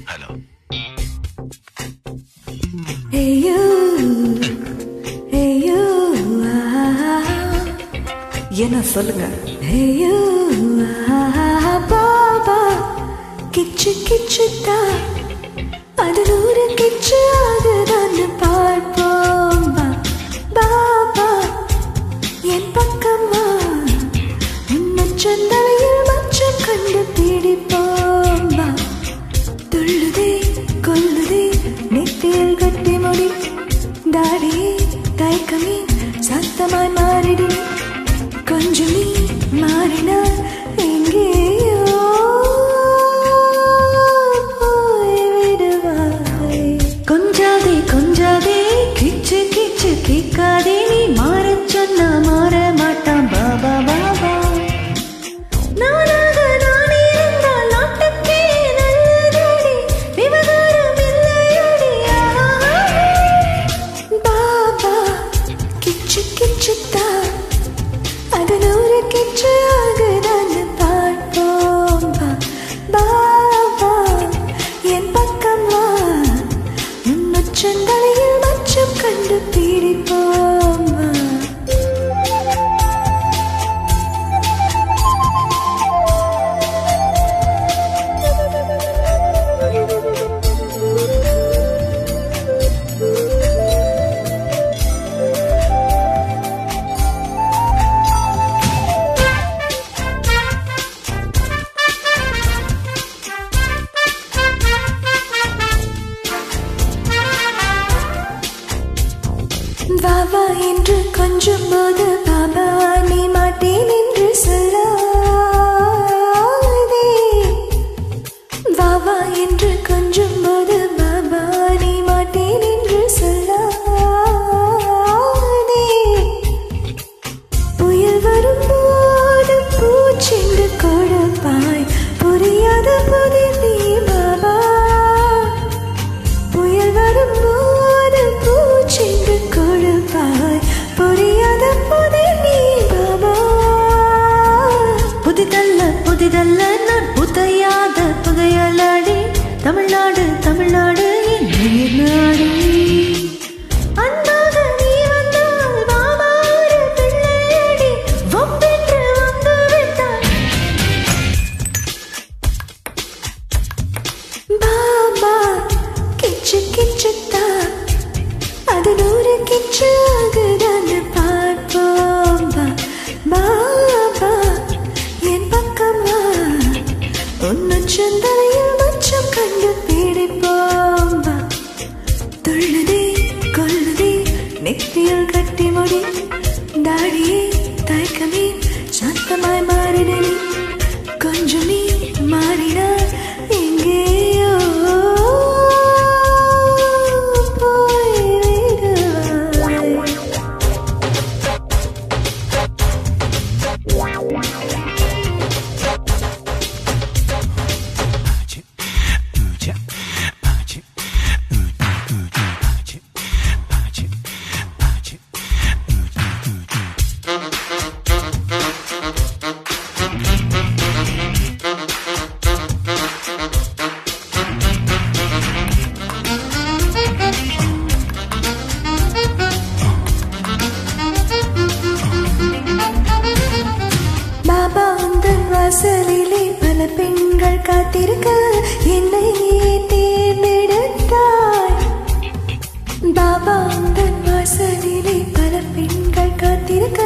Hello. என்ன சொல்லுங்க. பாபா கிச்சு கிச்சுதா அது 100 கிச்சு ஆகுதான்னு பார்ப்போம். பாபா என் பக்கமா உன்னச்சந்தலையில் மச்சம் கண்டு பிடிப்போம். துள்ளுதே கொல்லுதே நெத்தியில் கட்டி முடி தாடி தயக்கமே சத்தமாய் மாறிடி கொஞ்சம் நீ மாறினால் எங்கேயோ போய்விடுவாய். கொஞ்சாதே கொஞ்சாதே கிச்சு கிச்சு கேட்காதே நீ மாறச் சொன்னா மாற மாட்டான் பாபா பாபா. நானாக நான் இருந்தால் நாட்டுக்கே நல்லதடி விவகாரம் இல்லையடி. பாபா கிச்சு கிச்சுதா அது 100 கிச்சு ஆகுதான்னு பார்ப்போம். பாபா என் பக்கம் வா உன்னச்சந்தலையில் மச்சம் கண்டு பிடிப்போம். பாபா என்று கொஞ்சம் போது பாபா நீ மாட்டேன் என்று சொல்லாதே. பாபா என்று கொஞ்சம் போது பாபா நீ மாட்டேன் என்று சொல்லாதே. புயல் வரும்போது பூச்செண்டு கொடுப்பாய் புரியாத புதிர் நீ பாபா. புயல் வரும்போது பூச்செண்டு கொடுப்பாய் புரியாத புதிர் நீ பாபா. புதிதல்ல புதிதல்ல நான் புதையாத புதையலாடி தமிழ்நாடு தமிழ்நாடு என் உயிர் நாடு. அன்பாக நீ வந்தால் பாபா ஒரு பிள்ளையடி வம்பென்று வந்து விட்டாய். பாபா கிச்சு கிச்சுதா அது 100 கிச்சு ஆகுதான்னு பார்ப்போம். பாபா என் பக்கம் வா உன்னச்சந்தலையில் மச்சம் கண்டு பிடிப்போம். துள்ளுதே கொல்லுதே நெத்தியில் கட்டி முடி தாடியே தயக்கமே சத்தமாய் மாறினே கொஞ்சம் நீ மாறினால் எங்கேயோ வாசலிலே பல பெண்கள் காத்திருக்க என்னை தேர்ந்தெடுத்தாய். பாபா உந்தன் வாசலிலே பல பெண்கள் காத்திருக்க